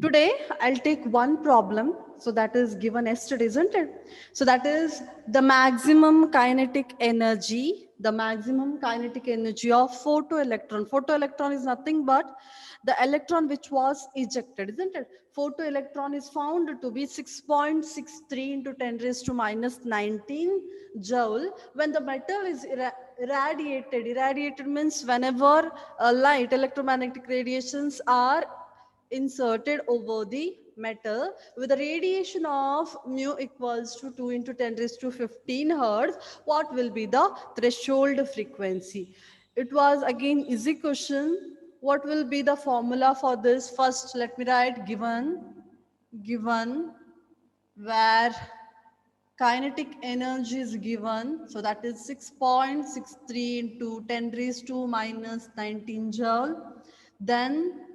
Today, I'll take one problem. So that is given yesterday, isn't it? So that is the maximum kinetic energy, of photoelectron. Photoelectron is nothing but the electron which was ejected, isn't it? Photoelectron is found to be 6.63 into 10 raised to minus 19 joule when the metal is irradiated. Irradiated means whenever light, electromagnetic radiations are inserted over the metal with a radiation of mu equals to 2 into 10 raised to 15 hertz, what will be the threshold frequency? It was again easy question. What will be the formula for this? First, let me write given where kinetic energy is given. So that is 6.63 into 10 raised to minus 19 joule. Then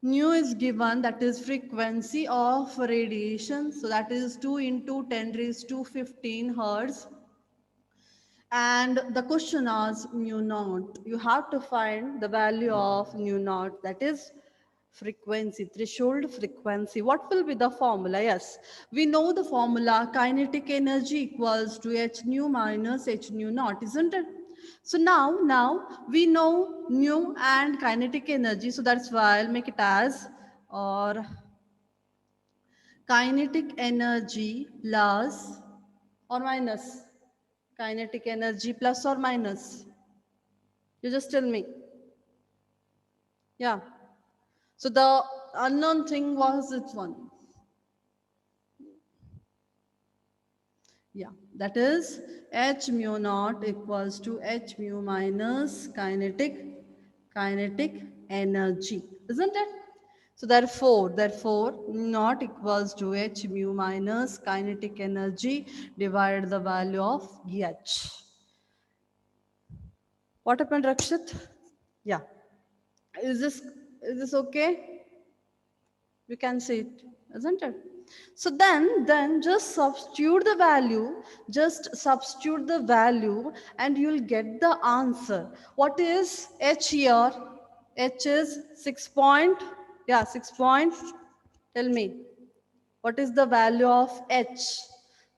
nu is given, that is frequency of radiation. So that is 2 into 10 raised to 15 hertz. And the question is mu naught. You have to find the value of mu naught, that is frequency, threshold frequency. What will be the formula? Yes, we know the formula, kinetic energy equals to h nu minus h nu naught, isn't it? So now we know nu and kinetic energy. So that's why I'll make it as or kinetic energy plus or minus. Kinetic energy plus or minus. You just tell me. Yeah. So the unknown thing was this one. Yeah, that is h mu naught equals to h mu minus kinetic energy, isn't it? So therefore naught equals to h mu minus kinetic energy divided the value of h. What happened, Rakshit? Yeah. Is this okay? You can see it, isn't it? So then just substitute the value and you'll get the answer. What is h here? H is 6 point, yeah, 6 point. Tell me, what is the value of h?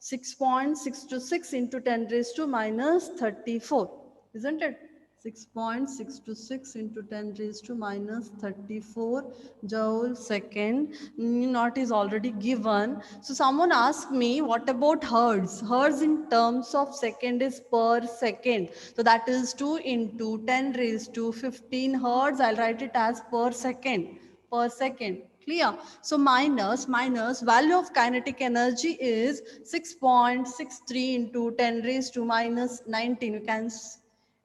6.626 into 10 raised to minus 34, isn't it? 6.626 into 10 raised to minus 34 joule second. Naught is already given. So someone asked me, what about hertz? Hertz in terms of second is per second. So that is 2 into 10 raised to 15 hertz. I'll write it as per second. Per second. Clear? So minus value of kinetic energy is 6.63 into 10 raised to minus 19. You can,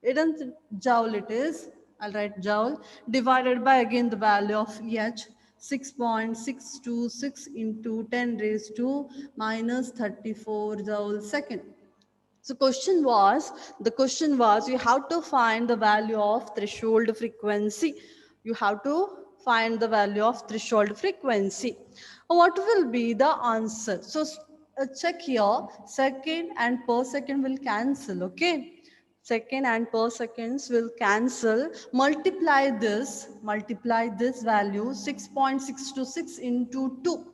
it isn't joule, it is, I'll write joule, divided by again the value of H, 6.626 into 10 raised to minus 34 joule second. So the question was, you have to find the value of threshold frequency. You have to find the value of threshold frequency. What will be the answer? So check here, second and per second will cancel, okay? Second and per seconds will cancel. Multiply this value 6.626 into 2.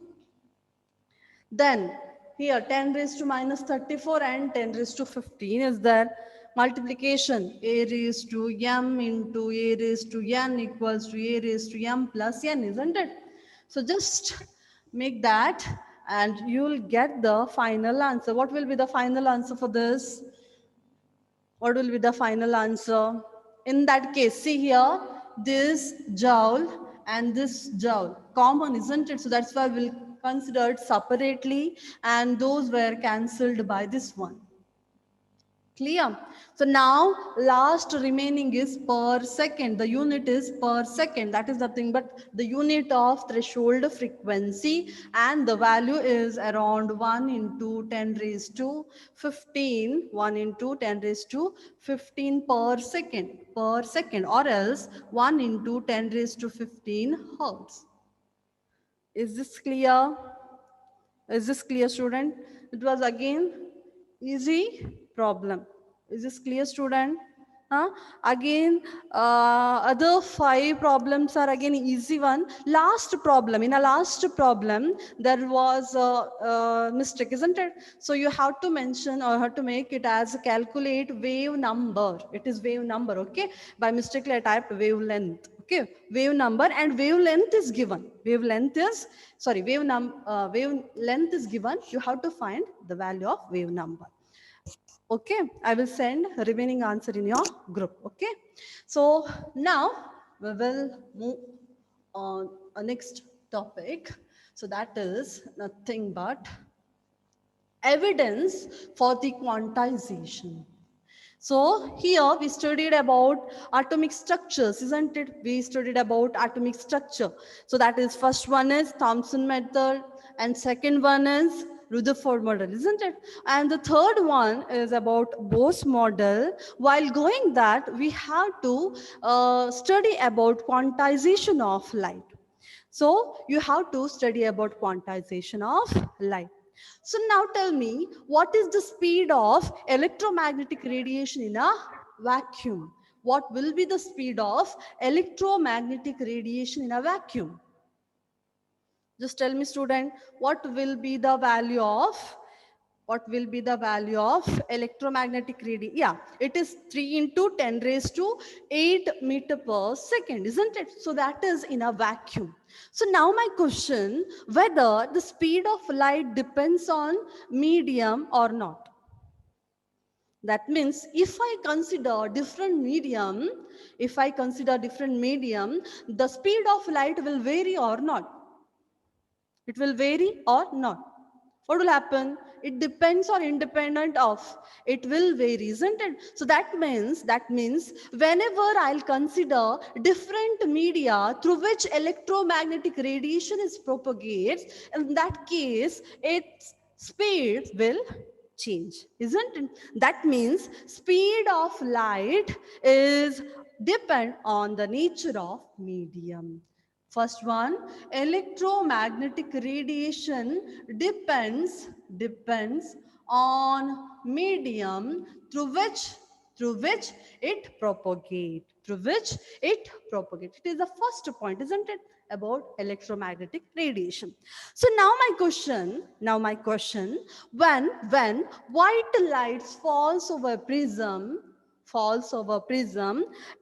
Then here 10 raised to minus 34 and 10 raised to 15 is there. Multiplication, a raised to m into a raised to n equals to a raised to m plus n, isn't it? So just make that and you'll get the final answer. What will be the final answer for this? What will be the final answer? In that case, see here, this joule and this joule, common, isn't it? So that's why we'll consider it separately, and those were cancelled by this one. Clear? So now last remaining is per second. The unit is per second. That is nothing but the unit of threshold frequency, and the value is around 1 into 10 raised to 15. 1 into 10 raised to 15 per second, or else 1 into 10 raised to 15 hertz. Is this clear? Is this clear, student? It was again easy problem. Is this clear, student? Again, other 5 problems are again easy one. Last problem, in a last problem, there was a mistake, isn't it? So you have to mention or have to make it as calculate wave number. It is wave number, okay? By mistake, I typed wavelength, okay? Wave number and wavelength is given. Wavelength is, sorry, wavelength is given. You have to find the value of wave number. Okay, I will send remaining answer in your group. Okay, so now we will move on a next topic. So that is nothing but evidence for the quantization. So here we studied about atomic structures, isn't it? We studied about atomic structure. So that is first one is Thomson method and second one is Rutherford model, isn't it? And the third one is about Bose model. While going that, we have to study about quantization of light. So you have to study about quantization of light. So now tell me, what is the speed of electromagnetic radiation in a vacuum? What will be the speed of electromagnetic radiation in a vacuum? Just tell me, student, what will be the value of electromagnetic radiation? Yeah, it is 3 into 10 raised to 8 meter per second, isn't it? So that is in a vacuum. So now my question, whether the speed of light depends on medium or not. That means if I consider different medium, the speed of light will vary or not. It will vary or not. What will happen? It depends or independent of. It will vary, isn't it? So that means whenever I'll consider different media through which electromagnetic radiation is propagates, in that case, its speed will change, isn't it? That means speed of light is depend on the nature of medium. First one, electromagnetic radiation depends on medium through which it propagates. It is the first point, isn't it, about electromagnetic radiation. So now my question, when white light falls over prism,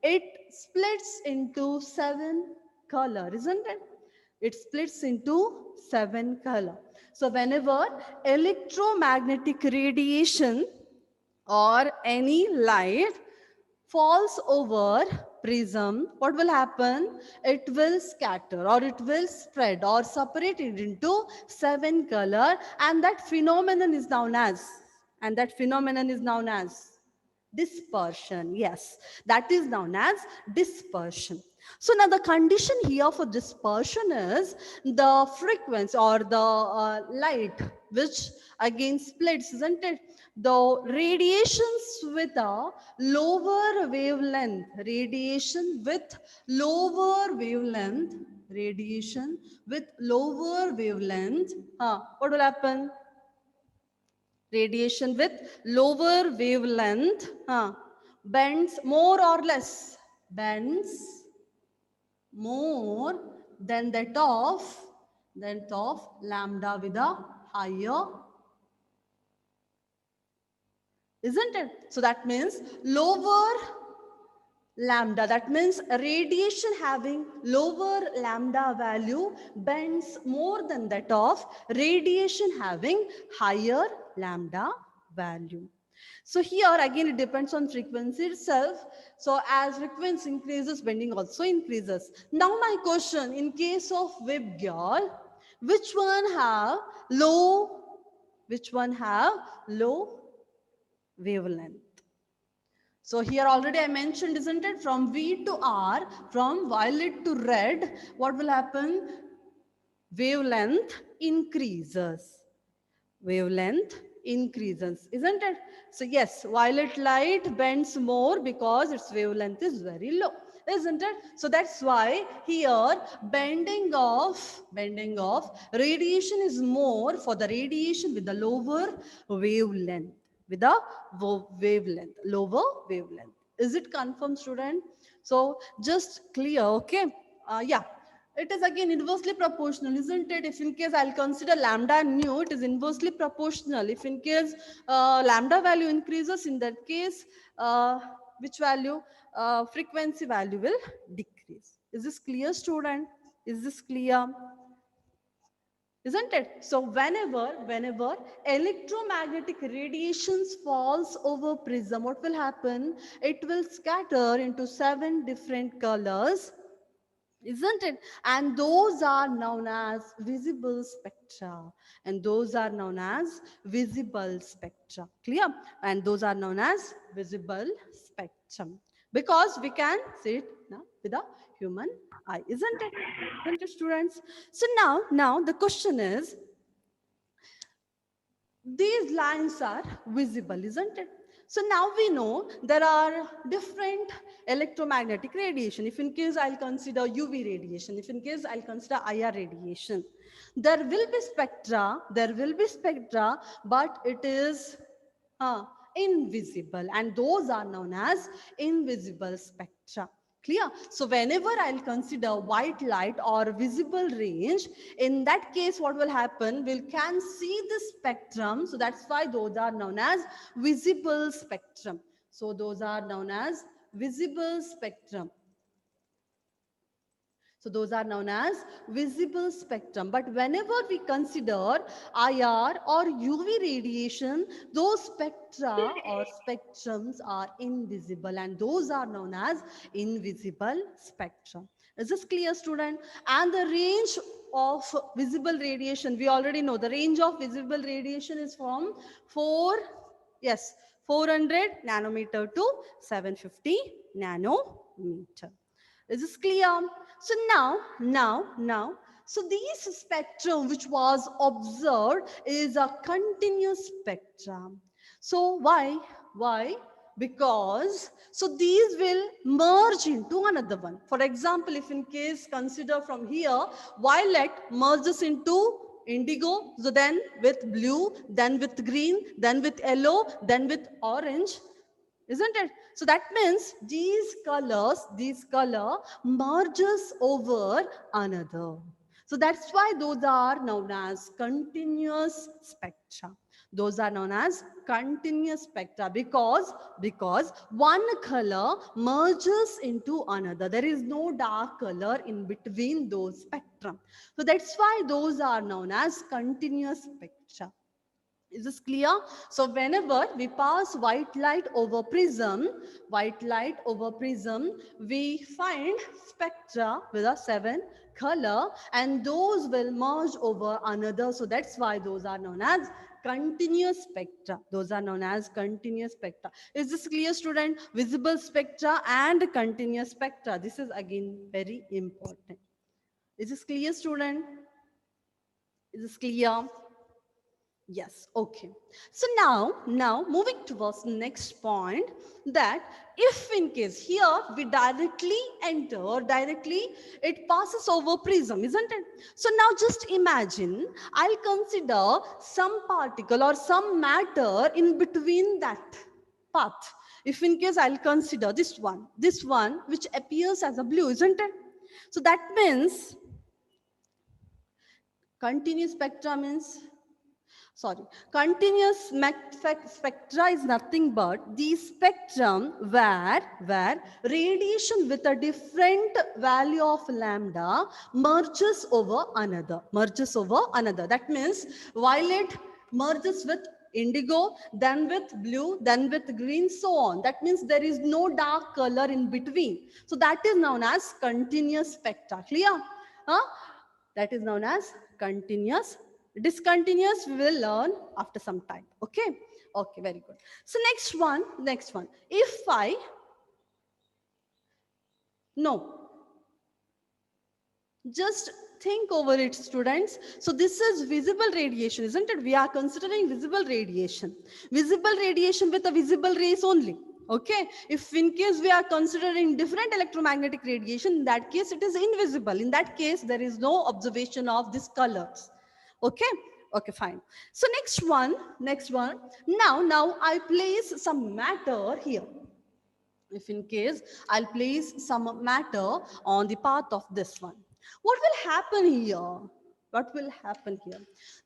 it splits into 7 color, isn't it? It splits into 7 color. So whenever electromagnetic radiation or any light falls over prism, what will happen? It will scatter or it will spread or separate it into 7 color, and that phenomenon is known as dispersion. Yes, that is known as dispersion. So now the condition here for dispersion is the frequency or the light which again splits, isn't it? The radiations with a lower wavelength, what will happen? Radiation with lower wavelength bends more or less, bends more than that of lambda with a higher, isn't it? So that means lower lambda, that means radiation having lower lambda value bends more than that of radiation having higher lambda value. So here again it depends on frequency itself. So as frequency increases, bending also increases. Now my question, in case of Webb girl, which one have low wavelength? So here already I mentioned, isn't it? From V to R, from violet to red, what will happen? Wavelength increases, isn't it? So yes, violet light bends more because its wavelength is very low, isn't it? So that's why here bending of radiation is more for the radiation with the lower wavelength, lower wavelength. Is it confirmed, student? So just clear, okay? Yeah. It is again inversely proportional, isn't it? If in case I'll consider lambda and nu, it is inversely proportional. If in case lambda value increases, in that case, which value? Frequency value will decrease. Is this clear, student? Is this clear? Isn't it? So whenever electromagnetic radiations falls over prism, what will happen? It will scatter into 7 different colors, isn't it? And those are known as visible spectra. And those are known as visible spectra. Clear? And those are known as visible spectrum. Because we can see it now with a human eye, isn't it? Isn't it, students? So now the question is, these lines are visible, isn't it? So now we know there are different electromagnetic radiation. If in case I'll consider UV radiation, if in case I'll consider IR radiation, there will be spectra, but it is invisible, and those are known as invisible spectra. Clear? So whenever I'll consider white light or visible range, in that case, what will happen? We can see the spectrum. So that's why those are known as visible spectrum. So those are known as visible spectrum. So those are known as visible spectrum. But whenever we consider IR or UV radiation, those spectra or spectrums are invisible, and those are known as invisible spectrum. Is this clear, student? And the range of visible radiation, we already know the range of visible radiation is from 400 nanometer to 750 nanometer. Is this clear? So now, so this spectrum which was observed is a continuous spectrum. So why? Why? Because, so these will merge into another one. For example, if in case consider from here, violet merges into indigo, so then with blue, then with green, then with yellow, then with orange, isn't it? So that means these color merges over another. So that's why those are known as continuous spectra. Those are known as continuous spectra because one color merges into another. There is no dark color in between those spectrum. So that's why those are known as continuous spectra. Is this clear? So whenever we pass white light over prism, we find spectra with a 7 color, and those will merge over another. So that's why those are known as continuous spectra. Those are known as continuous spectra. Is this clear, student? Visible spectra and continuous spectra. This is again very important. Is this clear, student? Is this clear? Yes, okay. So now moving towards the next point, that if in case here we directly it passes over prism, isn't it? So now just imagine, I'll consider some particle or some matter in between that path. If in case I'll consider this one which appears as a blue, isn't it? So that means continuous spectra means, continuous spectra is nothing but the spectrum where radiation with a different value of lambda merges over another. That means violet merges with indigo, then with blue, then with green, so on. That means there is no dark color in between. So that is known as continuous spectra. Clear? That is known as continuous. Discontinuous we will learn after some time. Okay, very good. So next one, if I just think over it, students. So this is visible radiation, isn't it? We are considering visible radiation with a visible rays only. Okay, if in case we are considering different electromagnetic radiation, in that case it is invisible. In that case there is no observation of these colors. Okay, fine. So next one. Now I place some matter here. If in case I'll place some matter on the path of this one, what will happen here? What will happen here?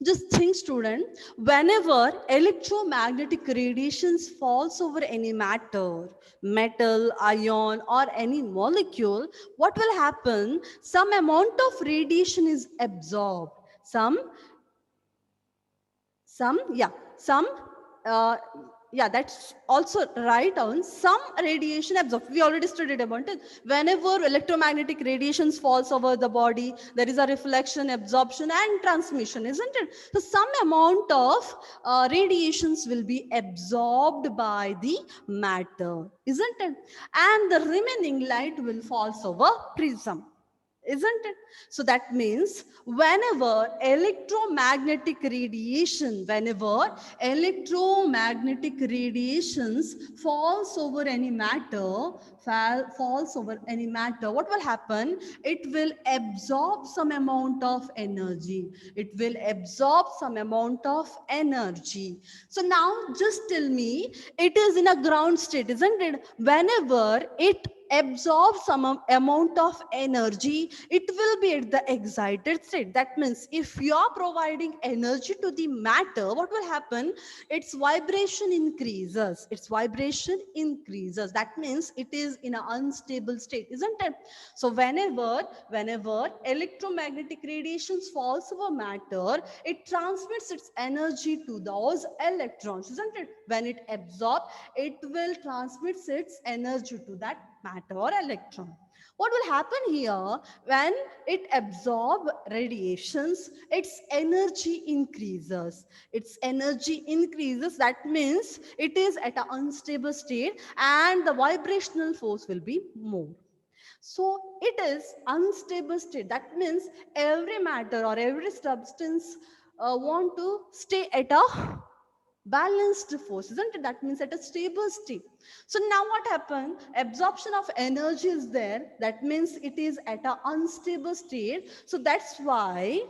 Just think, student, whenever electromagnetic radiations falls over any matter, metal, ion, or any molecule, what will happen? Some amount of radiation is absorbed. Some uh, yeah, that's also right on some radiation absorbed. We already studied about it. Whenever electromagnetic radiations falls over the body, there is a reflection, absorption, and transmission, isn't it? So some amount of radiations will be absorbed by the matter, isn't it? And the remaining light will falls over prism, isn't it? So that means whenever electromagnetic radiations falls over any matter, what will happen? It will absorb some amount of energy. It will absorb some amount of energy. So now just tell me, it is in a ground state, isn't it? Whenever it absorb some amount of energy, it will be at the excited state. That means if you are providing energy to the matter, what will happen? Its vibration increases. That means it is in an unstable state, isn't it? So whenever electromagnetic radiations falls over matter, it transmits its energy to those electrons, isn't it? When it absorbs, it will transmit its energy to that matter or electron. What will happen here? When it absorbs radiations, its energy increases. That means it is at an unstable state and the vibrational force will be more. So it is unstable state. That means every matter or every substance want to stay at a balanced force, isn't it? That means at a stable state. So now what happened? Absorption of energy is there. That means it is at an unstable state. So that's why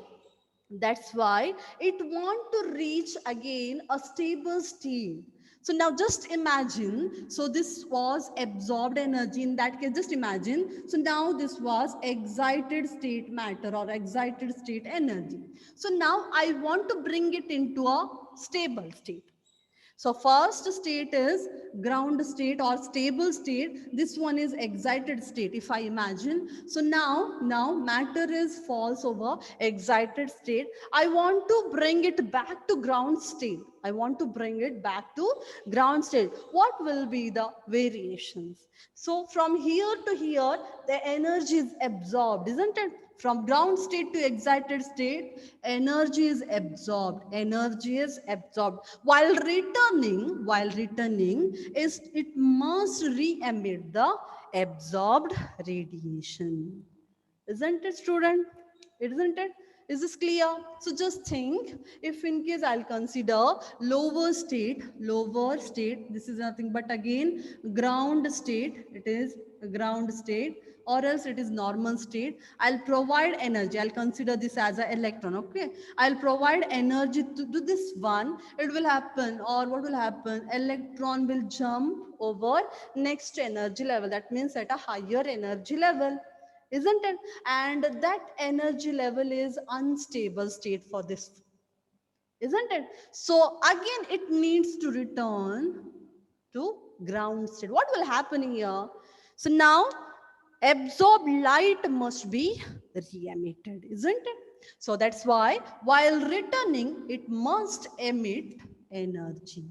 it want to reach again a stable state. So now just imagine, so this was absorbed energy. In that case, just imagine, so now this was excited state matter or excited state energy. So now I want to bring it into a stable state. So first state is ground state or stable state. This one is excited state, if I imagine. So now matter is falls over excited state. I want to bring it back to ground state. What will be the variations? So from here to here, the energy is absorbed, isn't it? From ground state to excited state, energy is absorbed. While returning, it must re-emit the absorbed radiation. Isn't it, student? Isn't it? Is this clear? So just think, if in case I'll consider lower state, this is nothing but again ground state, it is ground state, or else it is normal state. I'll provide energy. I'll consider this as an electron, okay? I'll provide energy to this one. It will happen, or what will happen? Electron will jump over next energy level. That means at a higher energy level, isn't it? And that energy level is unstable state for this, isn't it? So again, it needs to return to ground state. What will happen here? So now absorbed light must be re-emitted, isn't it? So that's why while returning, it must emit energy.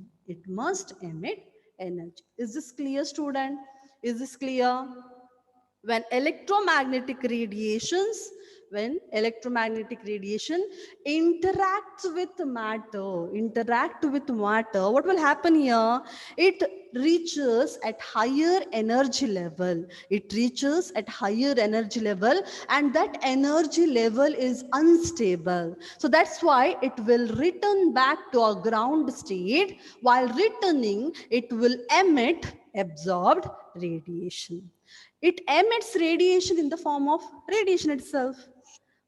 Is this clear, student? Is this clear? When electromagnetic radiation interacts with matter, what will happen here? It reaches at higher energy level. And that energy level is unstable. So that's why it will return back to a ground state. While returning, it will emit absorbed radiation. It emits radiation in the form of radiation itself.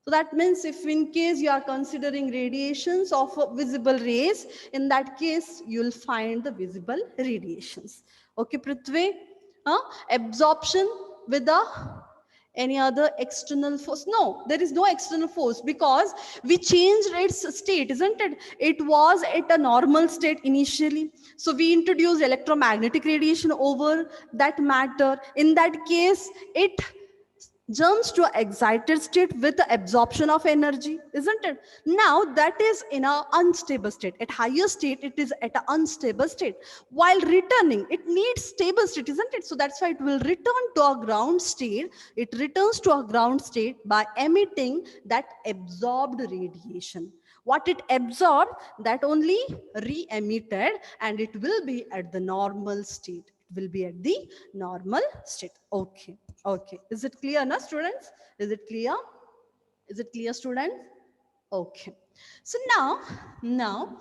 So that means if in case you are considering radiations of visible rays, in that case, you'll find the visible radiations. Okay, Prithvi? Absorption with the any other external force? No, there is no external force because we changed its state, isn't it? It was at a normal state initially. So we introduced electromagnetic radiation over that matter. In that case, it jumps to an excited state with the absorption of energy, isn't it? Now that is in an unstable state. At higher state, it is at an unstable state. While returning, it needs stable state, isn't it? So that's why it will return to a ground state. It returns to a ground state by emitting that absorbed radiation. What it absorbed, that only re-emitted, and it will be at the normal state. It will be at the normal state. Okay. Okay. Is it clear now, students? Is it clear? Is it clear, students? Okay. So now,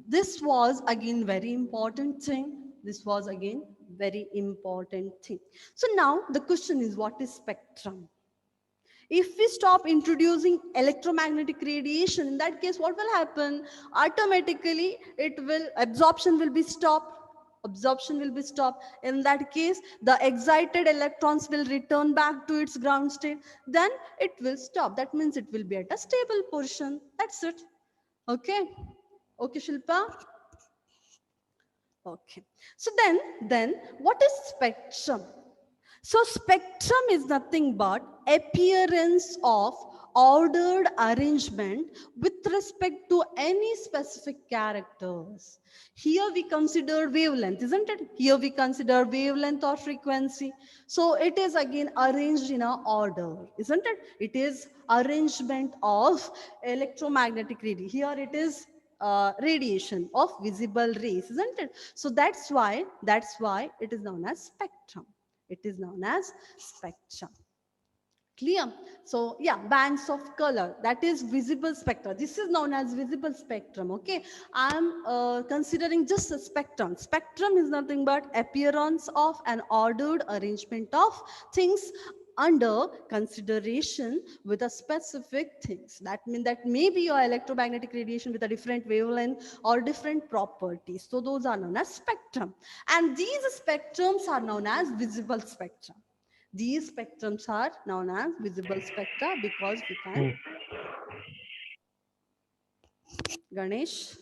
this was again very important thing. This was again very important thing. So now the question is, what is spectrum? If we stop introducing electromagnetic radiation, in that case, what will happen? Automatically, absorption will be stopped. Absorption will be stopped. In that case, the excited electrons will return back to its ground state. Then it will stop. That means it will be at a stable portion. That's it. Okay. Okay, Shilpa? Okay. So then what is spectrum? So spectrum is nothing but appearance of ordered arrangement with respect to any specific characters. Here we consider wavelength, isn't it? Here we consider wavelength or frequency. So it is again arranged in an order, isn't it? It is arrangement of electromagnetic radiation. Here it is radiation of visible rays, isn't it? So that's why it is known as spectrum. It is known as spectrum. Clear? So yeah, bands of color, that is visible spectra. This is known as visible spectrum. Okay, I am considering just a spectrum. Spectrum is nothing but appearance of an ordered arrangement of things under consideration with a specific things. That means that maybe your electromagnetic radiation with a different wavelength or different properties. So those are known as spectrum. And these spectrums are known as visible spectrum. These spectrums are known as visible spectra because we can. Ganesh,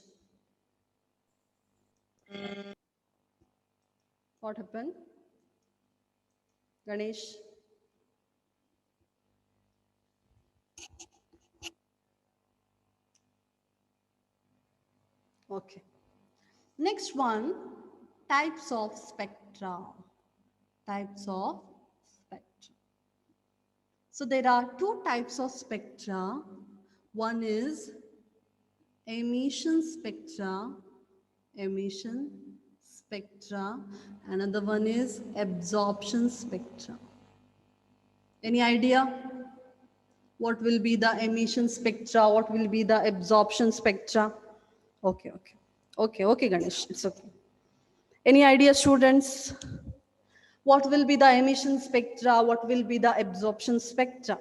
what happened? Ganesh. Okay. Next one, types of spectra. Types of spectra. So there are two types of spectra. One is emission spectra. Emission spectra. Another one is absorption spectra. Any idea? What will be the emission spectra? What will be the absorption spectra? Okay, Ganesh, it's okay. Any idea, students? What will be the emission spectra? What will be the absorption spectra?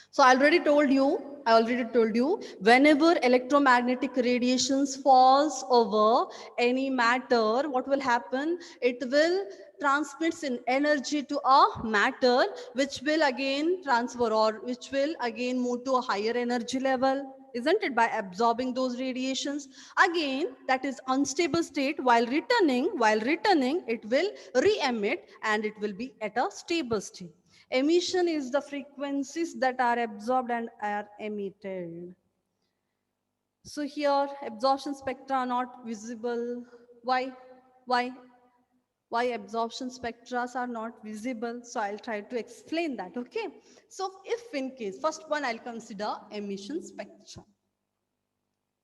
So I already told you, whenever electromagnetic radiations falls over any matter, what will happen? It will transmits in energy to a matter, which will again transfer or which will again move to a higher energy level, isn't it? By absorbing those radiations. Again, that is unstable state. While returning, it will re-emit and it will be at a stable state. Emission is the frequencies that are absorbed and are emitted. So here absorption spectra are not visible. Why absorption spectra are not visible? So I'll try to explain that. Okay, so if in case, first one I'll consider emission spectra.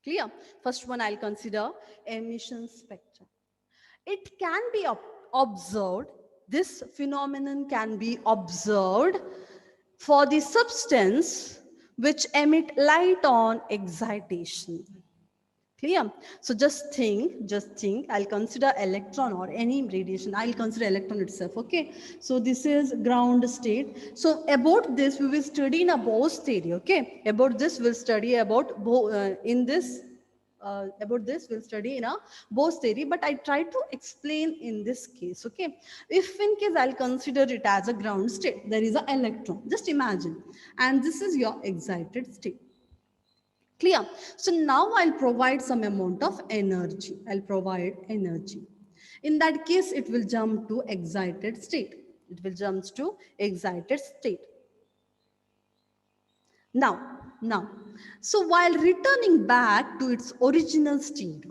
Clear? First one I'll consider emission spectra. It can be observed, this phenomenon can be observed for the substance which emit light on excitation. Clear? So just think, I'll consider electron or any radiation. I'll consider electron itself. Okay. So this is ground state. So about this, we will study in a Bose theory. Okay. About this, we'll study about in this about this we'll study in a Bose theory, but I try to explain in this case. Okay, if in case I'll consider it as a ground state, there is an electron, just imagine, and this is your excited state. Clear? So now I'll provide some amount of energy. I'll provide energy. In that case, it will jump to excited state. It will jump to excited state. Now, so while returning back to its original state,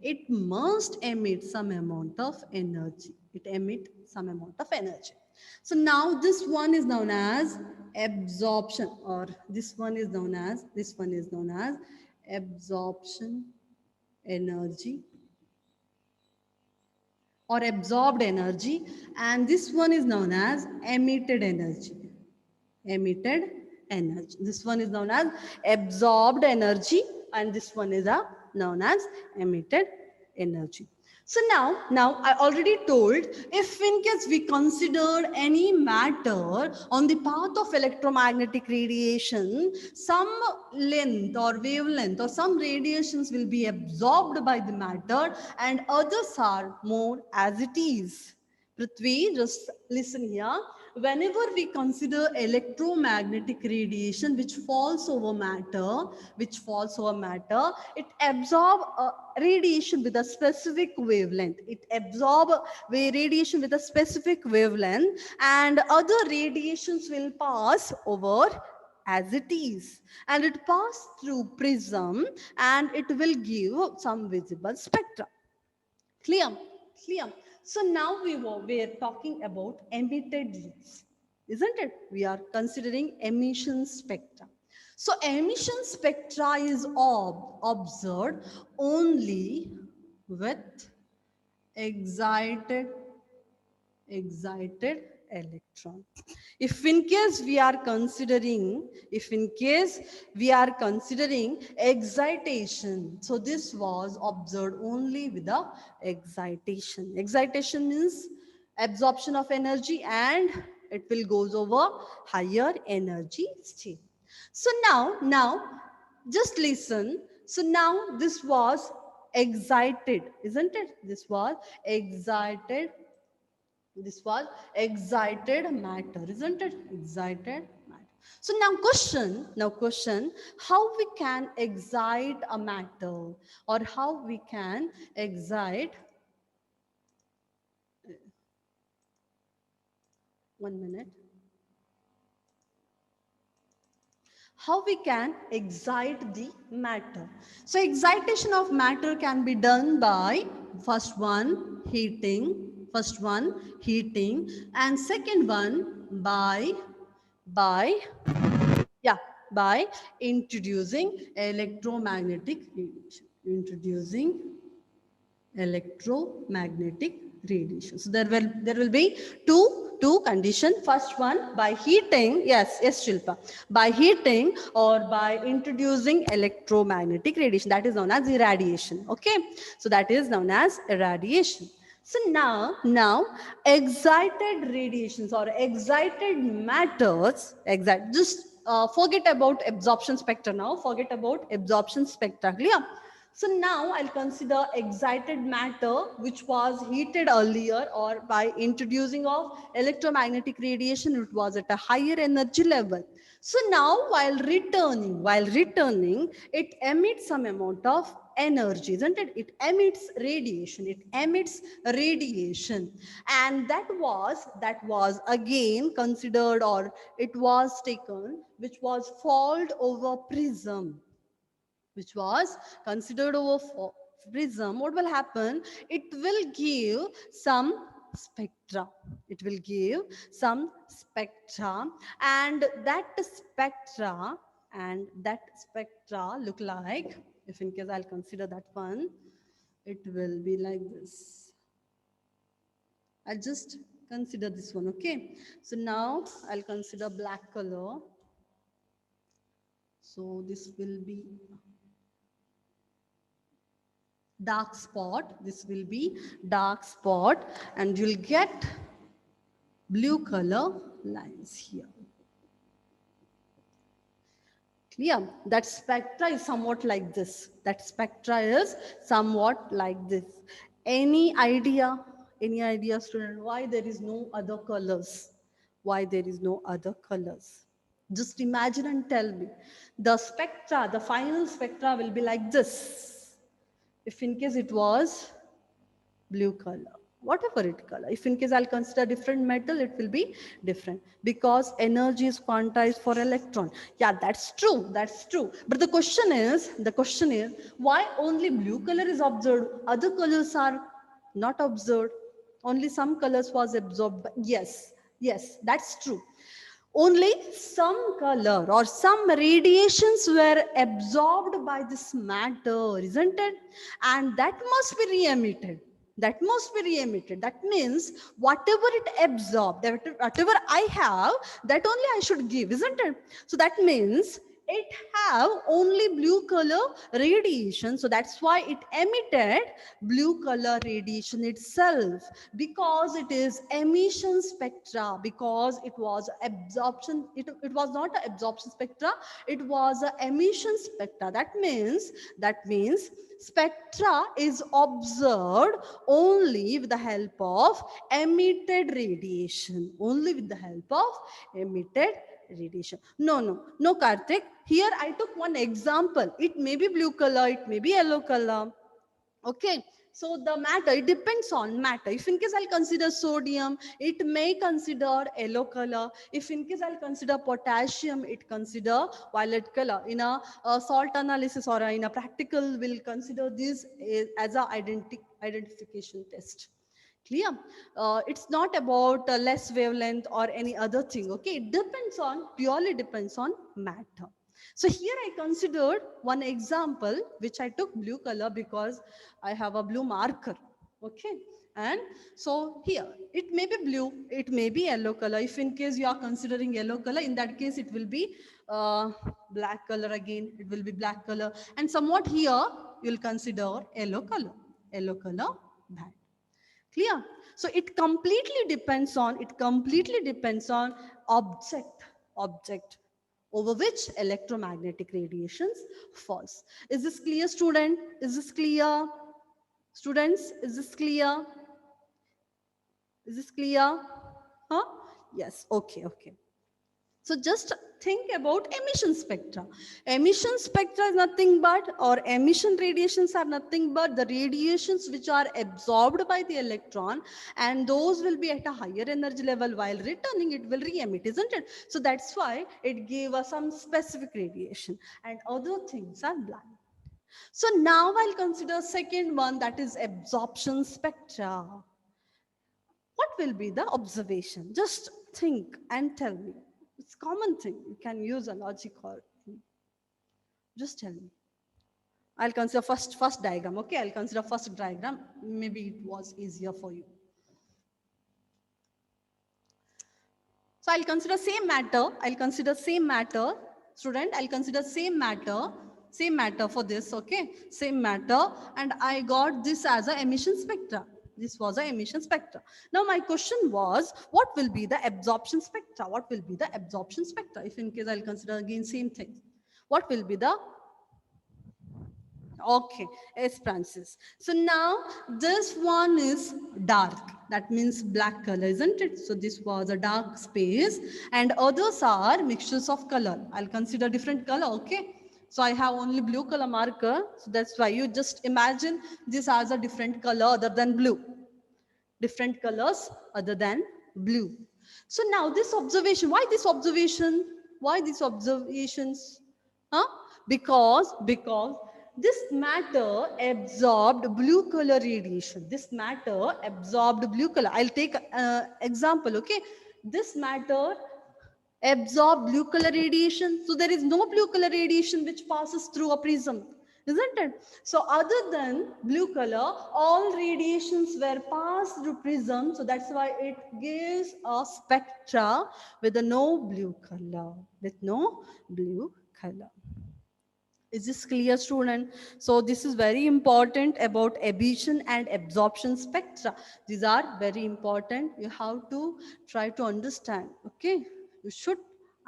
it must emit some amount of energy. It emit some amount of energy. So now this one is known as absorption, or this one is known as absorption energy or absorbed energy, and this one is known as emitted energy. This one is known as absorbed energy, and this one is known as emitted energy. So now I already told, if in case we consider any matter on the path of electromagnetic radiation, some length or wavelength or some radiations will be absorbed by the matter and others are more as it is. Prithvi, just listen here. Whenever we consider electromagnetic radiation which falls over matter, it absorbs radiation with a specific wavelength. And other radiations will pass over as it is, and it passes through prism and it will give some visible spectra. Clear? So now we are talking about emitted rays, isn't it? We are considering emission spectra. So emission spectra is observed only with excited electron. If in case we are considering excitation, so this was observed only with the excitation. Excitation means absorption of energy and it will goes over higher energy state. So now just listen. So now this was excited, isn't it? This was excited matter, isn't it? Excited matter. So now question, how we can excite a matter, or how we can excite, 1 minute. How we can excite the matter. So excitation of matter can be done by first one heating, and second one by introducing electromagnetic radiation. So there will be two conditions. First one, by heating, yes Shilpa, by heating or by introducing electromagnetic radiation, that is known as irradiation. Okay, so that is known as irradiation. So now excited radiations or excited matters, just forget about absorption spectra now, clear? So now I'll consider excited matter which was heated earlier, or by introducing of electromagnetic radiation, it was at a higher energy level. So now while returning, it emits some amount of energy, isn't it? It emits radiation, and that was again considered, or it was taken, which was followed over prism, which was considered over prism. What will happen? It will give some spectra. And that spectra look like, if in case I'll consider that one, it will be like this. I'll just consider this one. Okay, so now I'll consider black color. So this will be dark spot, and you'll get blue color lines here. Clear? That spectra is somewhat like this. That spectra is somewhat like this. Any idea? Any idea, student? Why there is no other colors? Why there is no other colors? Just imagine and tell me. The spectra, the final spectra will be like this. If in case it was blue color, whatever it color, if in case I'll consider different metal, it will be different because energy is quantized for electron. Yeah, that's true, but the question is why only blue color is observed, other colors are not observed, only some colors was absorbed. Yes, that's true. Only some color or some radiations were absorbed by this matter, isn't it? And that must be re-emitted. That must be re-emitted. That means whatever it absorbed, whatever I have, that only I should give, isn't it? So that means it have only blue color radiation, so that's why it emitted blue color radiation itself, because it is emission spectra, because it was absorption, it was not an absorption spectra, it was an emission spectra. That means spectra is observed only with the help of emitted radiation, only with the help of emitted radiation. No, Karthik. Here I took one example. It may be blue color, it may be yellow color. Okay. So the matter, it depends on matter. If in case I'll consider sodium, it may consider yellow color. If in case I'll consider potassium, it consider violet color. In a salt analysis or in a practical, we'll consider this as a identification test. Clear? It's not about less wavelength or any other thing. Okay, it depends on, purely depends on matter. So here I considered one example which I took blue color because I have a blue marker. Okay, and so here it may be blue, it may be yellow color. If in case you are considering yellow color, in that case it will be black color again, it will be black color, and somewhat here you'll consider yellow color band. Clear? So it completely depends on object over which electromagnetic radiations falls. Is this clear, student? Is this clear? Students, is this clear? Is this clear? Huh? Yes, okay. So just think about emission spectra. Emission spectra is nothing but, or emission radiations are nothing but the radiations which are absorbed by the electron, and those will be at a higher energy level, while returning it will re-emit, isn't it? So that's why it gave us some specific radiation, and other things are blind. So now I'll consider second one, that is absorption spectra. What will be the observation? Just think and tell me. It's common thing. You can use a logic or just tell me. I'll consider first diagram. Okay, I'll consider first diagram. Maybe it was easier for you. So I'll consider same matter. Student, I'll consider same matter for this. Okay, same matter, and I got this as a emission spectra. This was an emission spectra. Now my question was, what will be the absorption spectra? What will be the absorption spectra? If in case I'll consider again same thing. What will be the, okay, S Francis. So now this one is dark. That means black color, isn't it? So this was a dark space, and others are mixtures of color. I'll consider different color, okay? So I have only blue color marker. So that's why you just imagine this as a different color other than blue. Different colors other than blue. So now this observation, why this observation? Why these observations? Huh? Because this matter absorbed blue color radiation. This matter absorbed blue color. I'll take example, okay? This matter absorb blue color radiation. So there is no blue color radiation which passes through a prism, isn't it? So other than blue color, all radiations were passed through prism. So that's why it gives a spectra with a no blue color, Is this clear, student? So this is very important about emission and absorption spectra. These are very important. You have to try to understand, okay? You should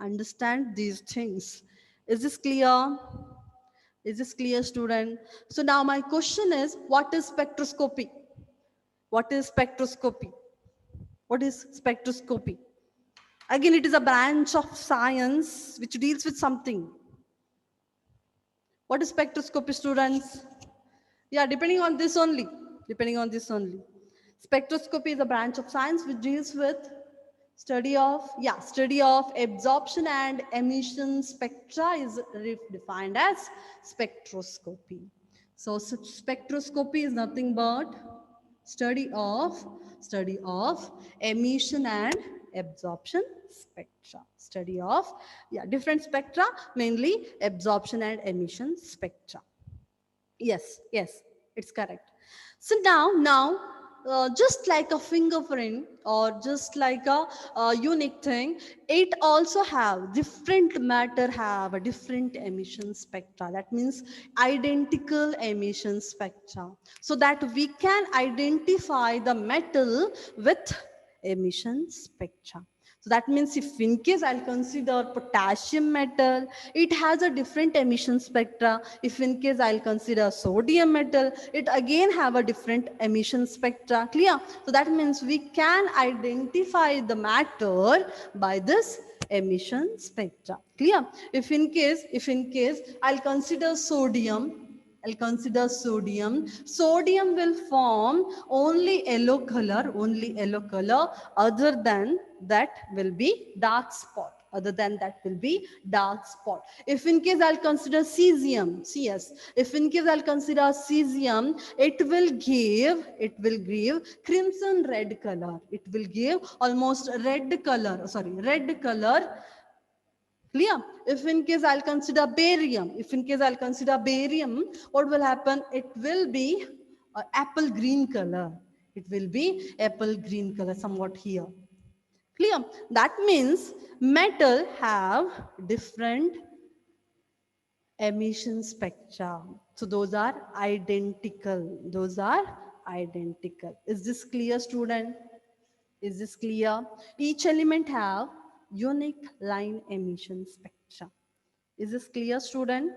understand these things. Is this clear? Is this clear, student? So now my question is, what is spectroscopy? What is spectroscopy? What is spectroscopy? Again, it is a branch of science which deals with something. What is spectroscopy, students? Yeah, depending on this only. Depending on this only. Spectroscopy is a branch of science which deals with study of absorption and emission spectra is defined as spectroscopy. So spectroscopy is nothing but study of emission and absorption spectra. Study of different spectra, mainly absorption and emission spectra. Yes, yes, it's correct. So now, just like a fingerprint or just like a unique thing, it also have different matter have a different emission spectra. That means identical emission spectra, so that we can identify the metal with emission spectra. So that means if in case I'll consider potassium metal, it has a different emission spectra. If in case I'll consider sodium metal, it again have a different emission spectra. Clear? So that means we can identify the matter by this emission spectra. Clear? If in case I'll consider sodium, I'll consider sodium. Sodium will form only yellow color, other than that will be dark spot. Other than that will be dark spot. If in case I'll consider cesium, Cs, if in case I'll consider cesium, it will give crimson red color. It will give almost red color, clear? If in case I'll consider barium, what will happen? It will be apple green color. It will be apple green color, somewhat here. Clear? That means metal have different emission spectra. So those are identical. Is this clear, student? Is this clear? Each element have unique line emission spectra. Is this clear, student?